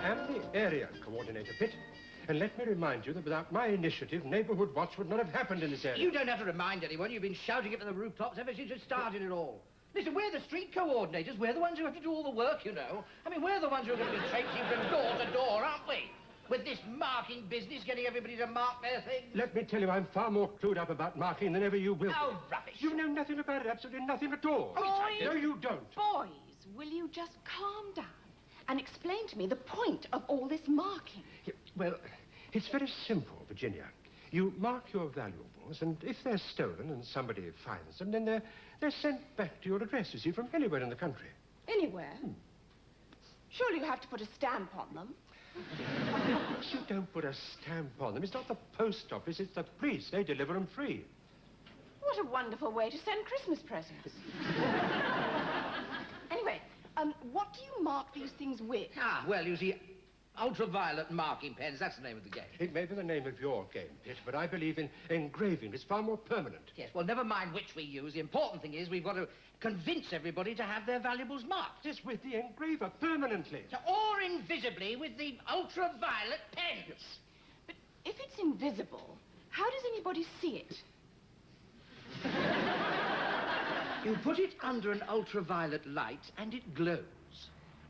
am the area coordinator, Pitt. And let me remind you that without my initiative, Neighbourhood Watch would not have happened in this area. You don't have to remind anyone. You've been shouting it from the rooftops ever since you started it all. Listen, we're the street coordinators. We're the ones who have to do all the work, you know. I mean, we're the ones who are going to be traipsing from door to door, aren't we? With this marking business, getting everybody to mark their things. Let me tell you, I'm far more clued up about marking than ever you will. Oh, rubbish. You know nothing about it, absolutely nothing at all. Boys, no, you don't. Boys, will you just calm down and explain to me the point of all this marking? Yeah, well, it's very simple, Virginia. You mark your valuables, and if they're stolen and somebody finds them, then they're sent back to your address, you see, from anywhere in the country. Anywhere? Surely you have to put a stamp on them. You don't put a stamp on them. It's not the post office, it's the police. They deliver them free. What a wonderful way to send Christmas presents. Anyway, what do you mark these things with? Ah, well, you see, ultraviolet marking pens, that's the name of the game. It may be the name of your game, Pitt, but I believe in engraving. It's far more permanent. Yes, well, never mind which we use. The important thing is we've got to convince everybody to have their valuables marked. Just with the engraver, permanently. Or invisibly with the ultraviolet pens. Yes. But if it's invisible, how does anybody see it? You put it under an ultraviolet light and it glows.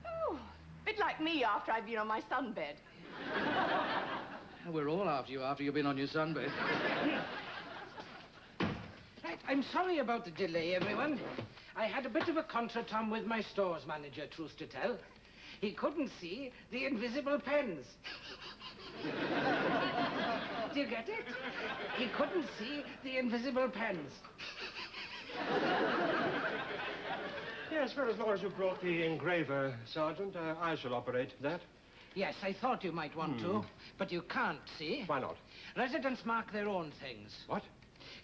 Oh, a bit like me after I've been on my sunbed. We're all after you after you've been on your sunbed. Right, I'm sorry about the delay, everyone. I had a bit of a contretemps with my stores manager, truth to tell. He couldn't see the invisible pens. Do you get it? He couldn't see the invisible pens. Yes, well, as long as you brought the engraver, Sergeant, I shall operate that. Yes, I thought you might want to, but you can't, see? Why not? Residents mark their own things. What?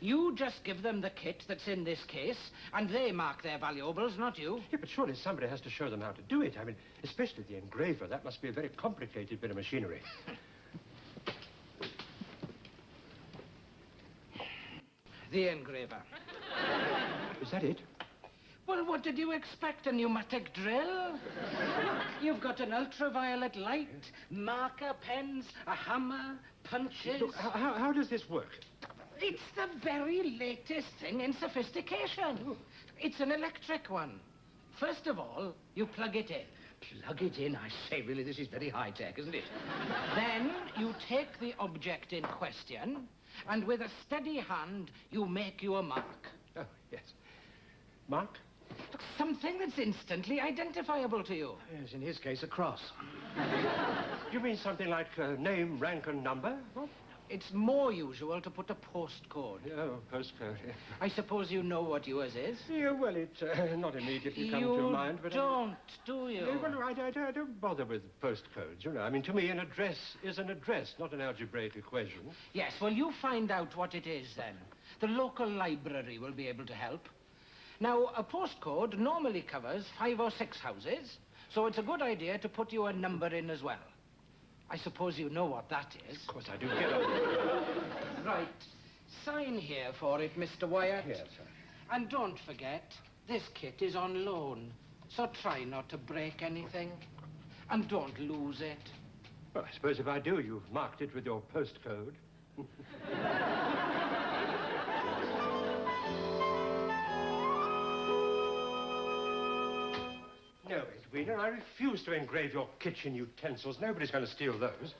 You just give them the kit that's in this case, and they mark their valuables, not you. Yeah, but surely somebody has to show them how to do it. I mean, especially the engraver. That must be a very complicated bit of machinery. The engraver. Is that it? Well, what did you expect? A pneumatic drill? You've got an ultraviolet light, marker pens, a hammer, punches. Look, how does this work? It's the very latest thing in sophistication. It's an electric one. First of all, you plug it in. Plug it in, I say, really, this is very high-tech, isn't it? Then you take the object in question, and with a steady hand, you make you a mark. Oh, yes. Mark? Look, something that's instantly identifiable to you. Yes, in his case, a cross. You mean something like name, rank, and number? What? It's more usual to put a postcode. Oh, postcode, yeah. I suppose you know what yours is? Yeah, well, it's not immediately come to mind, but... You don't, do you? Yeah, well, I don't bother with postcodes, you know. I mean, to me, an address is an address, not an algebraic equation. Yes, well, you find out what it is, then. The local library will be able to help. Now, a postcode normally covers 5 or 6 houses, so it's a good idea to put your number in as well. I suppose you know what that is. Of course I do. Get on. Right. Sign here for it, Mr. Wyatt. Yes, sir. And don't forget, this kit is on loan, so try not to break anything. And don't lose it. Well, I suppose if I do, you've marked it with your postcode. No, Edwina, I refuse to engrave your kitchen utensils. Nobody's going to steal those.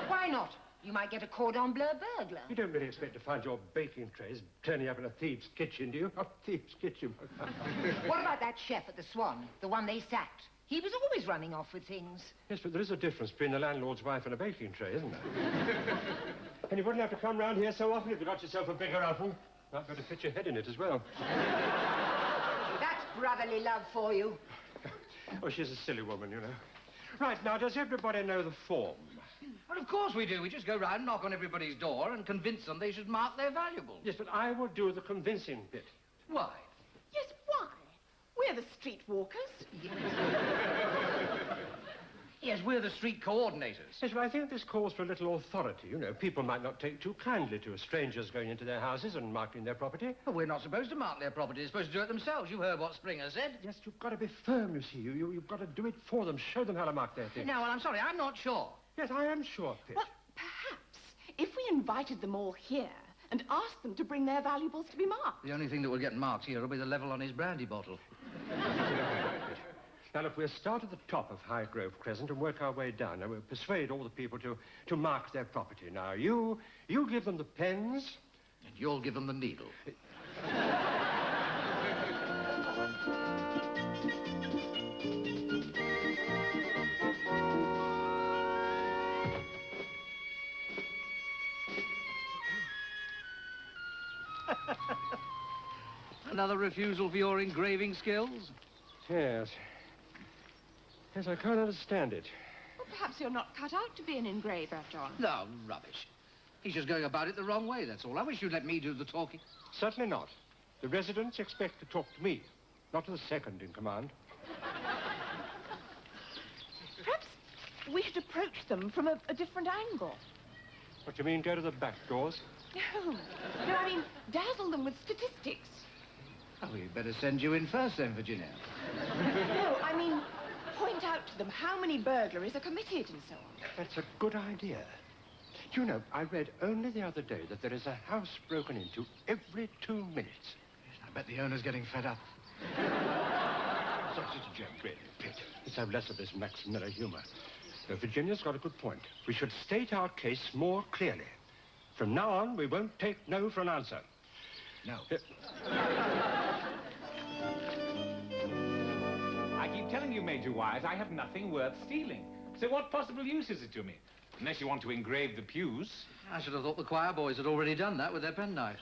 Why not? You might get a cordon bleu burglar. You don't really expect to find your baking trays turning up in a thief's kitchen, do you? A thief's kitchen. What about that chef at the Swan, the one they sacked? He was always running off with things. Yes, but there is a difference between a landlord's wife and a baking tray, isn't there? And you wouldn't have to come round here so often if you got yourself a bigger oven. Might better fit your head in it as well. That's brotherly love for you. Oh, she's a silly woman, you know. Right, now, does everybody know the form? Well, of course we do. We just go round, knock on everybody's door and convince them they should mark their valuables. Yes, but I will do the convincing bit. Why? Yes, why? We're the street walkers. Yeah, Yes, we're the street coordinators. Yes, but I think this calls for a little authority. You know, people might not take too kindly to strangers going into their houses and marking their property. Well, we're not supposed to mark their property. They're supposed to do it themselves. You heard what Springer said. Yes, you've got to be firm, you see. You've got to do it for them. Show them how to mark their things. No, well, I'm sorry. I'm not sure. Yes, I am sure, Pitt. Well, perhaps if we invited them all here and asked them to bring their valuables to be marked. The only thing that will get marked here will be the level on his brandy bottle. Now, look, we'll start at the top of Highgrove Crescent and work our way down. Now, we'll persuade all the people to mark their property. Now, you give them the pens. And you'll give them the needle. Another refusal for your engraving skills? Yes. Yes, I can't understand it. Well, perhaps you're not cut out to be an engraver, John. No, rubbish. He's just going about it the wrong way, that's all. I wish you'd let me do the talking. Certainly not. The residents expect to talk to me, not to the second in command. Perhaps we should approach them from a different angle. What do you mean, go to the back doors? No, I mean, dazzle them with statistics. Oh, we'd better send you in first then, Virginia. No, I mean, point out to them how many burglaries are committed and so on. That's a good idea. Do you know, I read only the other day that there is a house broken into every 2 minutes. I bet the owner's getting fed up. Such a gem, really, Pitt. Let's have less of this Max Miller humor. Virginia's got a good point. We should state our case more clearly. From now on, we won't take no for an answer. No. I keep telling you, Major Wyatt, I have nothing worth stealing. So what possible use is it to me? Unless you want to engrave the pews. I should have thought the choir boys had already done that with their penknives.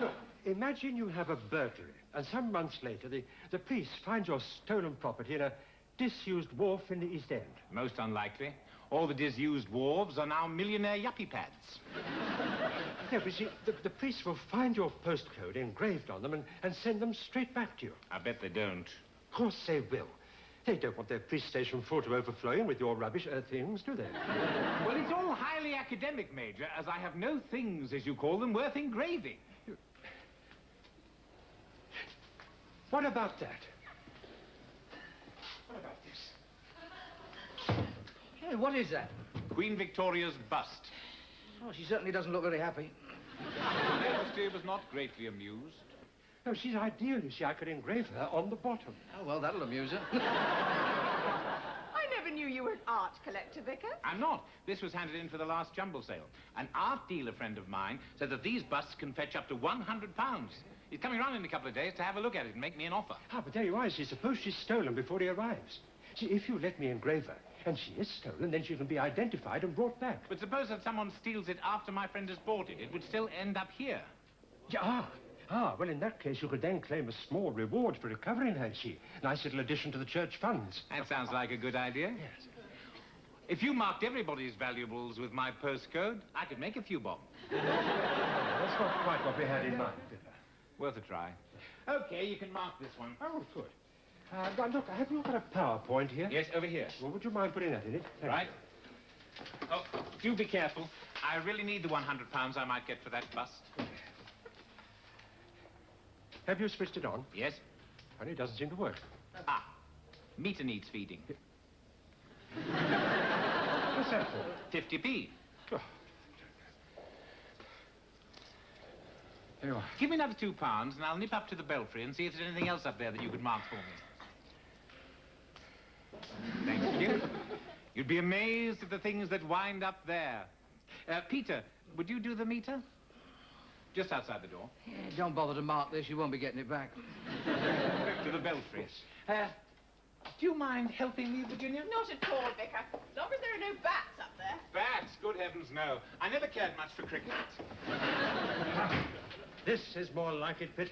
Look, imagine you have a burglary, and some months later, the police find your stolen property in a disused wharf in the East End. Most unlikely. All the disused wharves are now millionaire yuppie pads. No, but you see, the police will find your postcode engraved on them and send them straight back to you. I bet they don't. Of course they will. They don't want their police station full to overflowing with your rubbish things, do they? Well, it's all highly academic, Major, as I have no things, as you call them, worth engraving. What about that? What about this? Hey, what is that? Queen Victoria's bust. Oh, she certainly doesn't look very happy. Her Majesty was not greatly amused. No, she's ideal, you see. I could engrave her on the bottom. Oh, well, that'll amuse her. I never knew you were an art collector, Vicar. I'm not. This was handed in for the last jumble sale. An art dealer friend of mine said that these busts can fetch up to £100. He's coming round in a couple of days to have a look at it and make me an offer. Ah, but there you are. See, suppose she's stolen before he arrives. See, if you let me engrave her, and she is stolen, then she can be identified and brought back. But suppose that someone steals it after my friend has bought it. It would still end up here. Yeah, well, in that case, you could then claim a small reward for recovering her, see. Nice little addition to the church funds. That sounds like a good idea. Yes. If you marked everybody's valuables with my postcode, I could make a few bob. That's not quite what we had in mind, Vicar. Worth a try. Okay, you can mark this one. Oh, good. Now, look, have you got a PowerPoint here? Yes, over here. Well, would you mind putting that in it? Thank Right. Oh, do be careful. I really need the £100 I might get for that bust. you. Have you switched it on? Yes? Only it doesn't seem to work. Ah, meter needs feeding. What's that for? 50p. Oh. There you are. Give me another £2 and I'll nip up to the belfry and see if there's anything else up there that you could mark for me. Thank you. You'd be amazed at the things that wind up there. Peter, would you do the meter? Just outside the door. Yeah, don't bother to mark this. You won't be getting it back. To the belfry. Do you mind helping me, Virginia? Not at all, Vicar. As long as there are no bats up there. Bats? Good heavens, no. I never cared much for cricket. This is more like it, Pitt.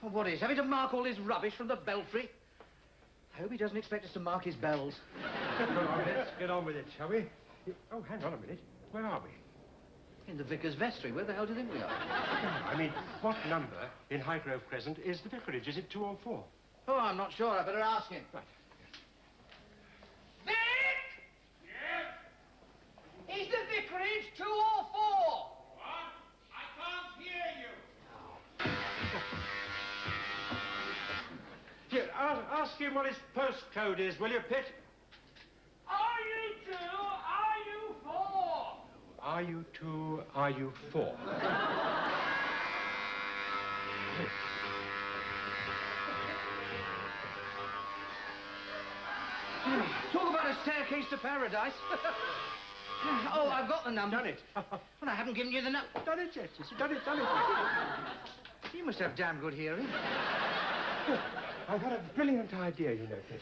Well, what is? Having to mark all this rubbish from the belfry? I hope he doesn't expect us to mark his bells. Let's get on with it, shall we? Oh, hang on a minute. Where are we? In the vicar's vestry. Where the hell do you think we are? I mean, what number in Highgrove Crescent is the vicarage? Is it 2 or 4? Oh, I'm not sure. I better ask him. Right. Vic! ask him what his postcode is, will you, Pitt? Are you two? Are you four? Are you two? Are you four? Talk about a staircase to paradise. Oh, I've got the number. Done it. Well, I haven't given you the number. Done it, yes. Done it. You must have damn good hearing. I've got a brilliant idea, you know, Pitt.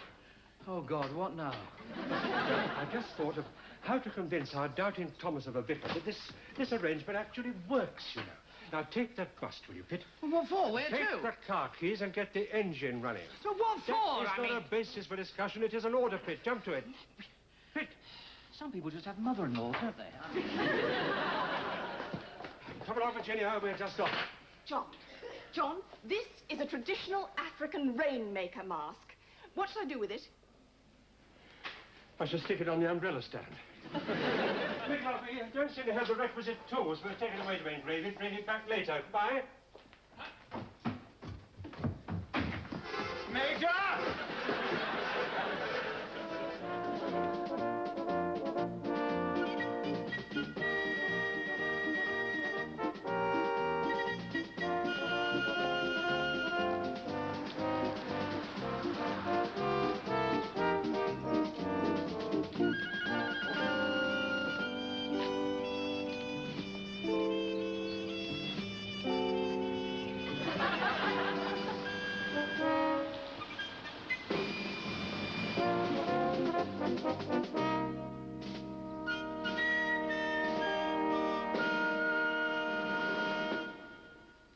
Oh, God, what now? I just thought of how to convince our doubting Thomas of a vicar that this arrangement actually works, you know. Now, take that bust, will you, Pitt? Well, what for? Where Take to? the car keys and get the engine running. So what for? That is not a basis for discussion. It is an order, Pitt. Jump to it. Pitt. Some people just have mother-in-laws, don't they? Come along, Virginia. We're just off. John, this is a traditional African rainmaker mask. What shall I do with it? I shall stick it on the umbrella stand. Quick, Alfie, don't seem to have the requisite tools. We'll take it away to engrave it, bring it back later. Bye. Major!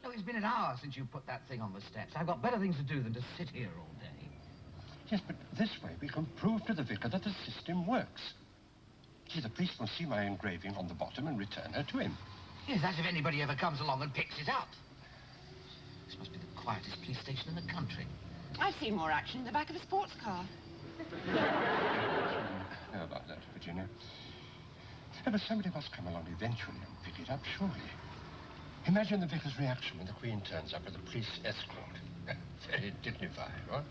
Oh, it's been an hour since you put that thing on the steps. I've got better things to do than to sit here all day. Yes, but this way we can prove to the vicar that the system works. See, the priest will see my engraving on the bottom and return her to him. Yes, as if anybody ever comes along and picks it up. This must be the quietest police station in the country. I've seen more action in the back of a sports car. How about that, Virginia? Yeah, but somebody must come along eventually and pick it up, surely. Imagine the vicar's reaction when the Queen turns up with a police escort. Very dignified, what?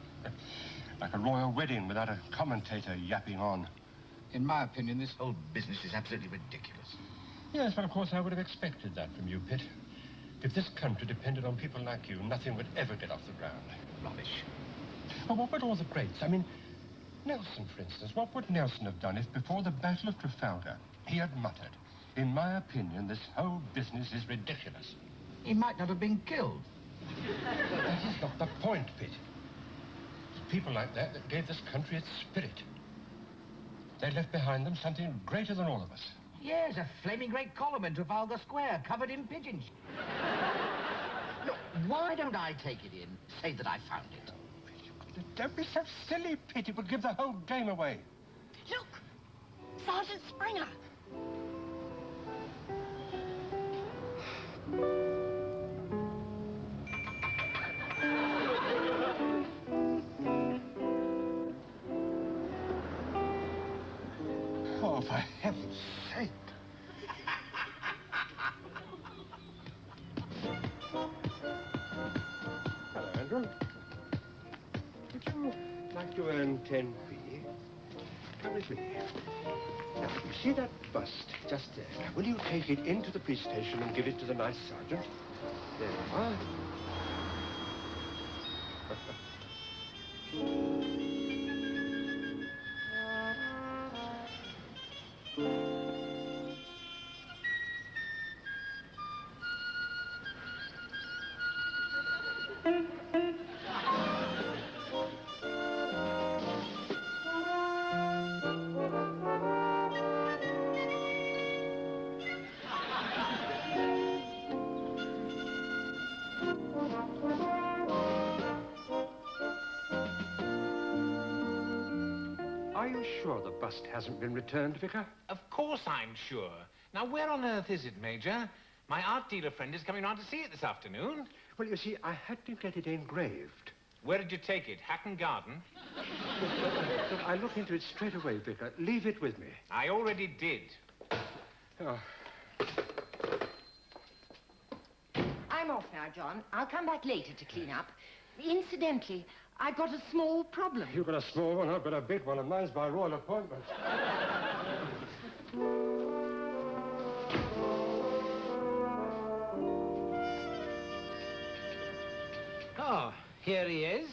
Like a royal wedding without a commentator yapping on. In my opinion, this whole business is absolutely ridiculous. Yes, but of course I would have expected that from you, Pitt. If this country depended on people like you, nothing would ever get off the ground. Rubbish. Well, what would all the greats? I mean, Nelson, for instance. What would Nelson have done if before the Battle of Trafalgar he had muttered, "In my opinion, this whole business is ridiculous"? He might not have been killed. That is not the point, Pitt. It's people like that that gave this country its spirit. They left behind them something greater than all of us. Yes, a flaming great column in Trafalgar Square, covered in pigeons. Look, why don't I take it in, say that I found it? Don't be so silly, Pitt. It would give the whole game away. Look! Sgt Springer! Oh, for heaven's sake. Hello, Andrew. Would you like to earn 10p? Come with me. Now, you see that bust just there? Now, will you take it into the police station and give it to the nice sergeant? There you are. Are you sure the bust hasn't been returned, Vicar? Of course I'm sure. Now, where on earth is it, Major? My art dealer friend is coming round to see it this afternoon. Well, you see, I had to get it engraved. Where did you take it? Hatton Garden? Look, I'll look into it straight away, Vicar. Leave it with me. I already did. Oh. I'm off now, John. I'll come back later to clean up. Incidentally, I've got a small problem. You've got a small one, I've got a big one, and mine's by royal appointment. Oh, here he is,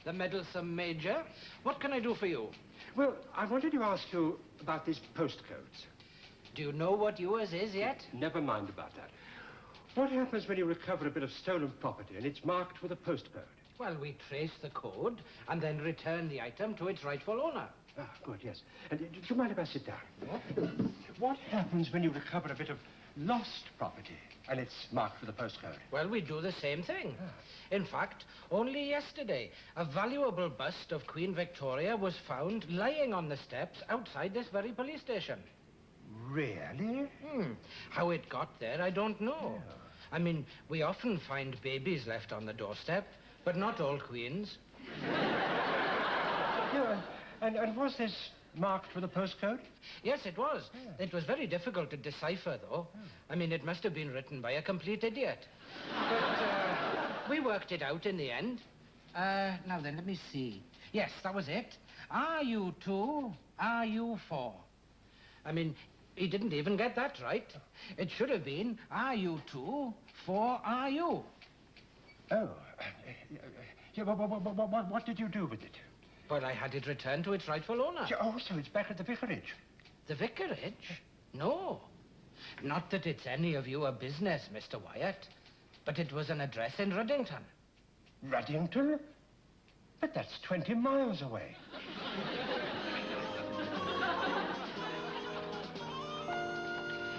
the meddlesome Major. What can I do for you? Well, I wanted to ask you about these postcodes. Do you know what yours is yet? Never mind about that. What happens when you recover a bit of stolen property and it's marked with a postcode? Well, we trace the code and then return the item to its rightful owner. Ah, good, yes. And do you mind if I sit down? What happens when you recover a bit of lost property and it's marked with a postcode? Well, we do the same thing. In fact, only yesterday, a valuable bust of Queen Victoria was found lying on the steps outside this very police station. Really? How it got there, I don't know. Yeah. I mean, we often find babies left on the doorstep, but not all queens. Yeah, and was this marked with a postcode? Yes, it was. Yeah. It was very difficult to decipher, though. I mean, it must have been written by a complete idiot. But we worked it out in the end. Now then, let me see. Yes, that was it. RU2, RU4. I mean, he didn't even get that right. It should have been RU2, 4RU. Oh. Yeah, what did you do with it? Well, I had it returned to its rightful owner. Oh, so it's back at the vicarage? The vicarage? No. Not that it's any of your business, Mr. Wyatt. But it was an address in Ruddington. Ruddington? But that's 20 miles away.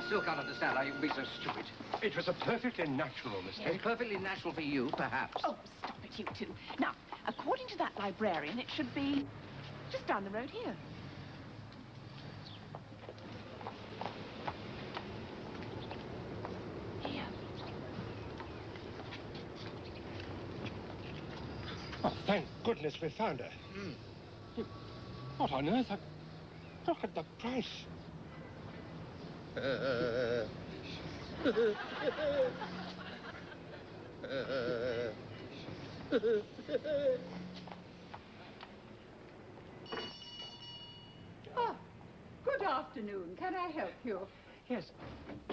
Still can't understand how you can be so stupid. It was a perfectly natural mistake. It's perfectly natural for you, perhaps. Oh, stop it, you two. Now, according to that librarian, it should be just down the road here. Here. Oh, thank goodness we found her. What on earth? Look at the price. Oh, good afternoon. Can I help you? Yes,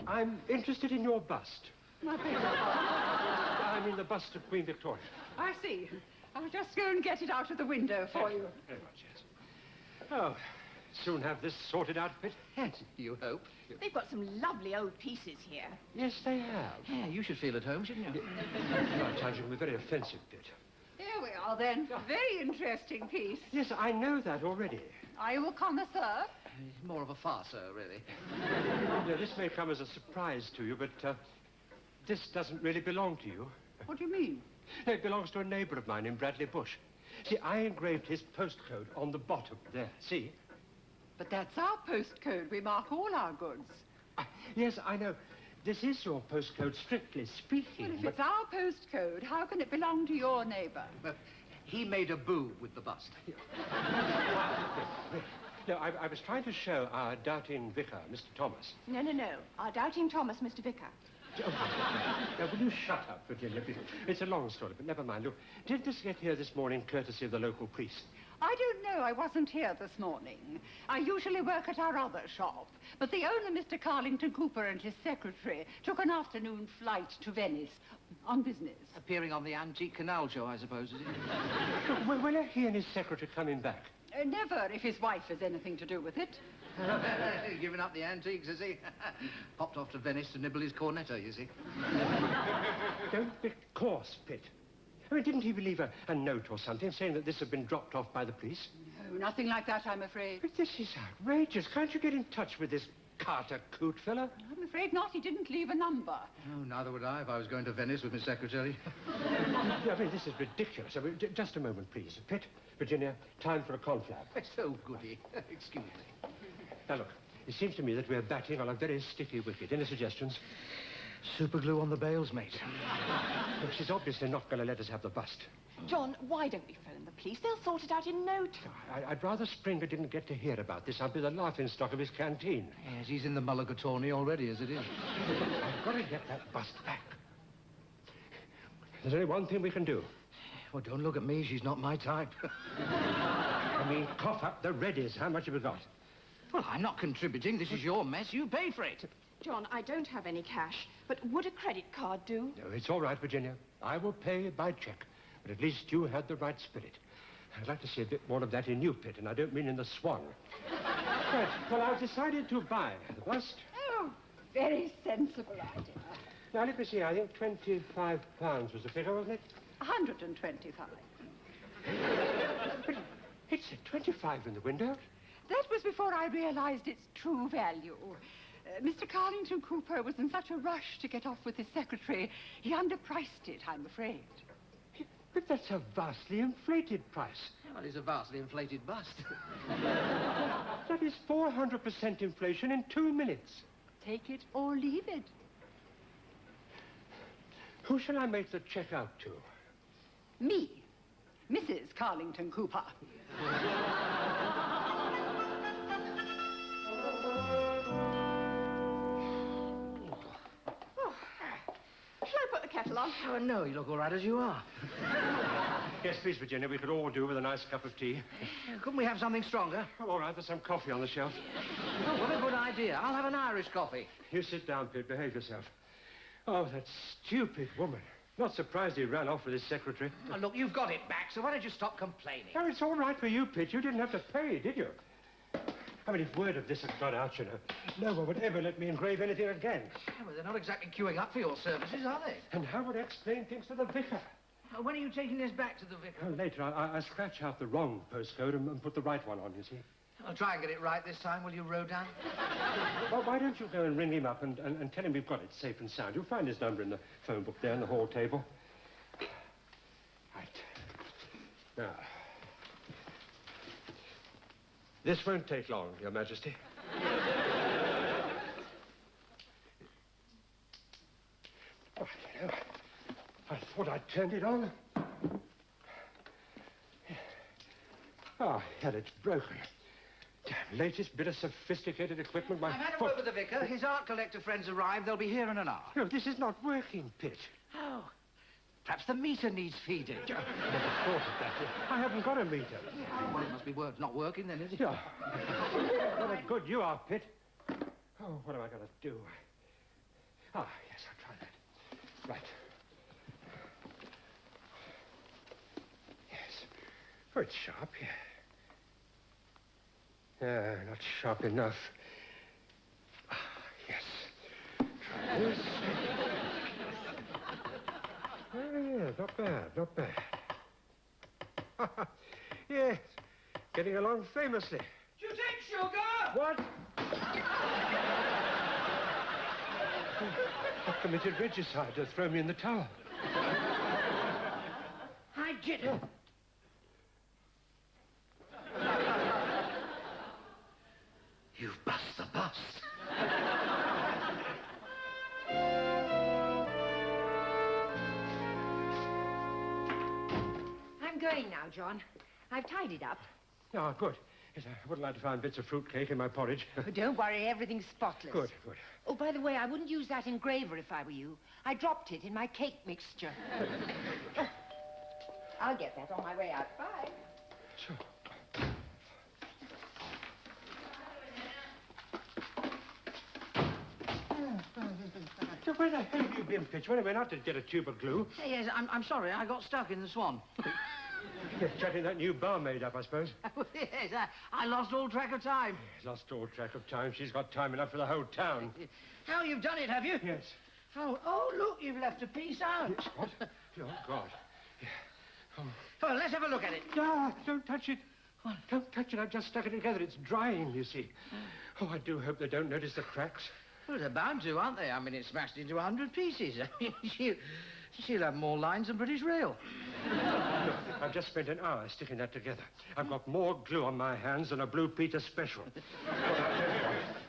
I'm interested in your bust. My beg your pardon? I mean the bust of Queen Victoria. I see. I'll just go and get it out of the window for you. Very much, yes. Oh, soon have this sorted out a bit. You hope. They've got some lovely old pieces here. Yes, they have. Yeah, you should feel at home, shouldn't you? I'm charging me a very offensive bit. Here we are, then. Very interesting piece. Yes, I know that already. Are you a connoisseur? More of a farcer, really. Now, this may come as a surprise to you, but this doesn't really belong to you. What do you mean? No, it belongs to a neighbour of mine in Bradley Bush. See, I engraved his postcode on the bottom there, see? But that's our postcode. We mark all our goods. Yes, I know. This is your postcode, strictly speaking. Well, if it's our postcode, how can it belong to your neighbour? Well, he made a boo with the bust. No, I was trying to show our doubting vicar, Mr. Thomas. No. Our doubting Thomas, Mr. Vicar. Now, will you shut up, Virginia? It's a long story, but never mind. Look, did this get here this morning courtesy of the local priest? I don't know. I wasn't here this morning. I usually work at our other shop. But the owner, Mr. Carlington Cooper, and his secretary took an afternoon flight to Venice on business. Appearing on the Antique Canal show, I suppose, is it? When are he and his secretary coming back? Never, if his wife has anything to do with it. Giving up the antiques, is he? Popped off to Venice to nibble his cornetto, you see. Don't be coarse, Pitt. I mean, didn't he leave a note or something saying that this had been dropped off by the police? No, nothing like that, I'm afraid. But this is outrageous. Can't you get in touch with this Carter Coote fella? I'm afraid not. He didn't leave a number. Oh, neither would I if I was going to Venice with my secretary. I mean, this is ridiculous. I mean, just a moment, please. Pitt, Virginia, time for a confab. So goody. Excuse me. Now, look, it seems to me that we're batting on a very sticky wicket. Any suggestions? Superglue on the bales, mate. Look, she's obviously not going to let us have the bust. John, why don't we phone the police? They'll sort it out in no time. I'd rather Springer didn't get to hear about this. I'd be the laughingstock of his canteen. Yes, he's in the mulligatawny already, as it is. I've got to get that bust back. There's only one thing we can do. Well, don't look at me. She's not my type. I mean, cough up the reddies. How much have we got? Well, I'm not contributing. This is your mess. You pay for it. John, I don't have any cash, but would a credit card do? No, it's all right, Virginia. I will pay by cheque. But at least you had the right spirit. I'd like to see a bit more of that in you, Pitt, and I don't mean in the Swan. Right, well, I've decided to buy the bust. Oh, very sensible idea. Now, let me see. I think £25 was the figure, wasn't it? 125. But it said 25 in the window. That was before I realized its true value. Mr. Carlington Cooper was in such a rush to get off with his secretary, he underpriced it, I'm afraid. But that's a vastly inflated price. Well, it's a vastly inflated bust. That is 400% inflation in 2 minutes. Take it or leave it. Who shall I make the cheque out to? Me, Mrs. Carlington Cooper. Shall I put the kettle on? Oh, no, you look all right as you are. Yes, please, Virginia. We could all do with a nice cup of tea. Couldn't we have something stronger? Oh, all right, there's some coffee on the shelf. Oh, what a good idea. I'll have an Irish coffee. You sit down, Pitt. Behave yourself. Oh, that stupid woman. Not surprised he ran off with his secretary. Oh, look, you've got it back, so why don't you stop complaining? Oh, it's all right for you, Pitt. You didn't have to pay, did you? I mean, if word of this had got out, you know, no one would ever let me engrave anything again. Yeah, well, they're not exactly queuing up for your services, are they? And how would I explain things to the vicar? When are you taking this back to the vicar? Oh, later. I scratch out the wrong postcode and put the right one on, you see. I'll try and get it right this time, will you, Reardon? Well, why don't you go and ring him up and tell him we've got it safe and sound? You'll find his number in the phone book there on the hall table. Right. Now. This won't take long, Your Majesty. Oh, you know, I thought I'd turned it on. Oh, hell, it's broken. Damn, latest bit of sophisticated equipment. I've had a word with the vicar. His art collector friends arrived. They'll be here in an hour. No, this is not working, Pitt. Oh, perhaps the meter needs feeding. Never thought of that. I haven't got a meter. Well, it must be not working then, is it? Yeah. What a good you are, Pitt. Oh, what am I going to do? Ah, yes, I'll try that. Right. Yes. Oh, it's sharp, yeah. Not sharp enough. Ah, yes. Try this. Oh, yeah, not bad, not bad. Yes, getting along famously. Do you take sugar? What? I committed regicide to throw me in the towel. I did. You've bust the bust. I'm going now, John. I've tidied up. Ah, good. Yes, I wouldn't like to find bits of fruitcake in my porridge. Oh, don't worry, everything's spotless. Good, good. Oh, by the way, I wouldn't use that engraver if I were you. I dropped it in my cake mixture. Oh, I'll get that on my way out. Bye. Sure. So where the hell have you been, Pitch? Well, I went out to get a tube of glue. Yes, I'm sorry. I got stuck in the Swan. You're chatting that new barmaid up, I suppose. Yes, I lost all track of time. Lost all track of time. She's got time enough for the whole town. How, you've done it, have you? Yes. Oh, look, you've left a piece out. Yes, what? Oh, God. Yeah. Oh. Well, let's have a look at it. Ah, don't touch it. What? Don't touch it. I've just stuck it together. It's drying, you see. Oh, I do hope they don't notice the cracks. Well, they're bound to, aren't they? I mean, it's smashed into 100 pieces. I mean, she'll have more lines than British Rail. Look, I've just spent an hour sticking that together. I've got more glue on my hands than a Blue Peter special.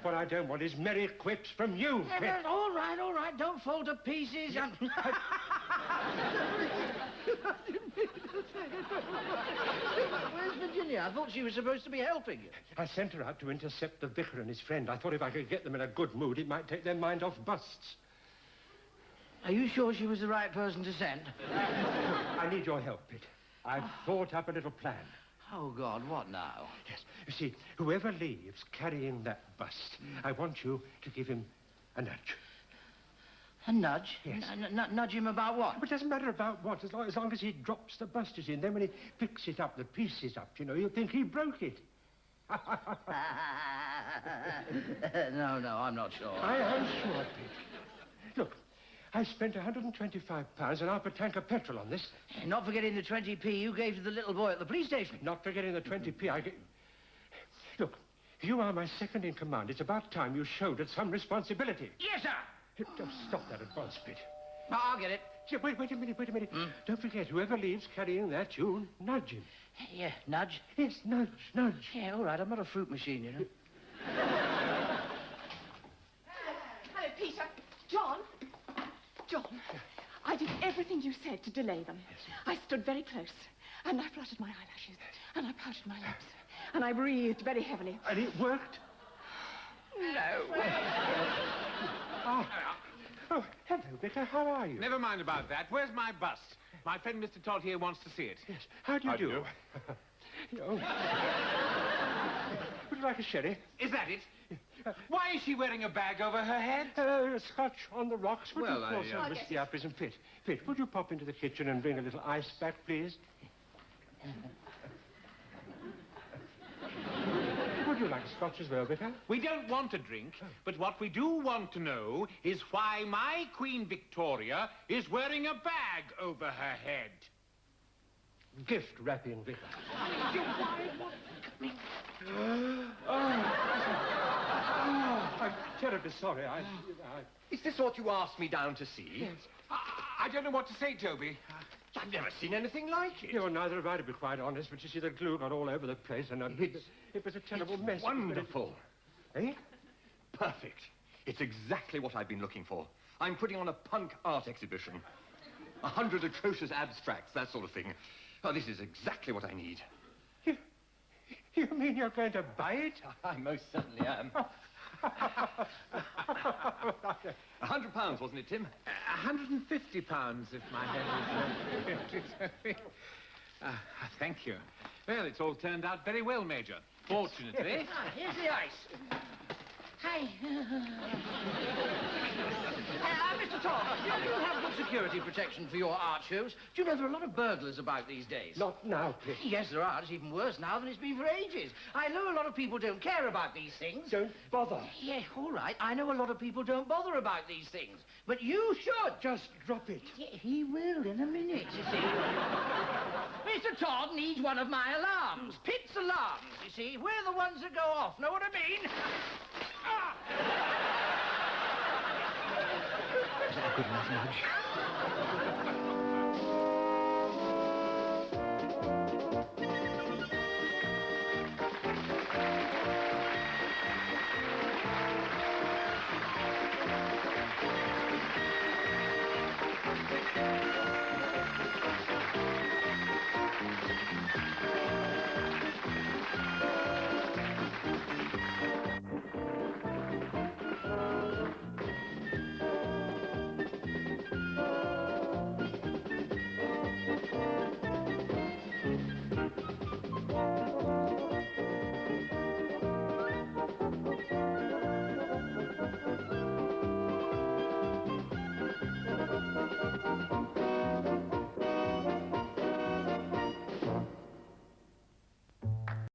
What I don't want is merry quips from you, Pip. Yeah, all right. Don't fall to pieces. Where's Virginia? I thought she was supposed to be helping you. I sent her out to intercept the vicar and his friend. I thought if I could get them in a good mood, it might take their mind off busts. Are you sure she was the right person to send? I need your help, Pitt. I've thought up a little plan. Oh, God, what now? Yes. You see, whoever leaves carrying that bust, I want you to give him a nudge. A nudge? Yes. Nudge him about what? But it doesn't matter about what, as long as he drops the bust, you see, and then when he picks it up, the pieces up, you know, you'll think he broke it. No, I'm not sure. I am sure, Pitt. Look, I spent £125 and half a tank of petrol on this. Not forgetting the 20p you gave to the little boy at the police station. Not forgetting the 20p I gave... Look, you are my second in command. It's about time you showed us some responsibility. Yes, sir. Stop that at once, Pitt. I'll get it. Yeah, wait a minute. Don't forget, whoever leaves carrying that, you nudge him. Yeah, nudge? Yes, nudge. Yeah, all right, I'm not a fruit machine, you know. Hello, Peter. John, I did everything you said to delay them. Yes. I stood very close, and I fluttered my eyelashes, and I pouted my lips, and I breathed very heavily. And it worked? No. Oh, hello, Vicar. How are you? Never mind about that. Where's my bust? My friend Mr. Todd here wants to see it. Yes. How do you do? Oh. Would you like a sherry? Is that it? Why is she wearing a bag over her head? Scotch on the rocks. Would Well, you I, pour some whiskey up isn't fit? Fit, would you pop into the kitchen and bring a little ice back, please? Would you like scotch as well, Vicar? We don't want a drink, but what we do want to know is why my Queen Victoria is wearing a bag over her head. Gift wrapping, Vicar. I'm terribly sorry. Is this what you asked me down to see? Yes. I don't know what to say, Toby. I've never seen anything like it. You're neither have I, to be quite honest, but you see, the glue got all over the place, and it was a terrible mess. Wonderful. Eh? Perfect. It's exactly what I've been looking for. I'm putting on a punk art exhibition. 100 atrocious abstracts, that sort of thing. Oh, this is exactly what I need. You mean you're going to buy it? I most certainly am. £100, wasn't it, Tim? £150, if my head is... thank you. Well, it's all turned out very well, Major. Fortunately. Here's the ice. Hi. Mr. Todd, you have good security protection for your art shows. Do you know there are a lot of burglars about these days? Not now, Pitt. Yes, there are. It's even worse now than it's been for ages. I know a lot of people don't care about these things. Don't bother. Yeah, all right. I know a lot of people don't bother about these things. But you should. Just drop it. Yeah, he will in a minute, you see. Mr. Todd needs one of my alarms. Pitt's alarms, you see. We're the ones that go off. Know what I mean? Ah! Is that a good enough nudge?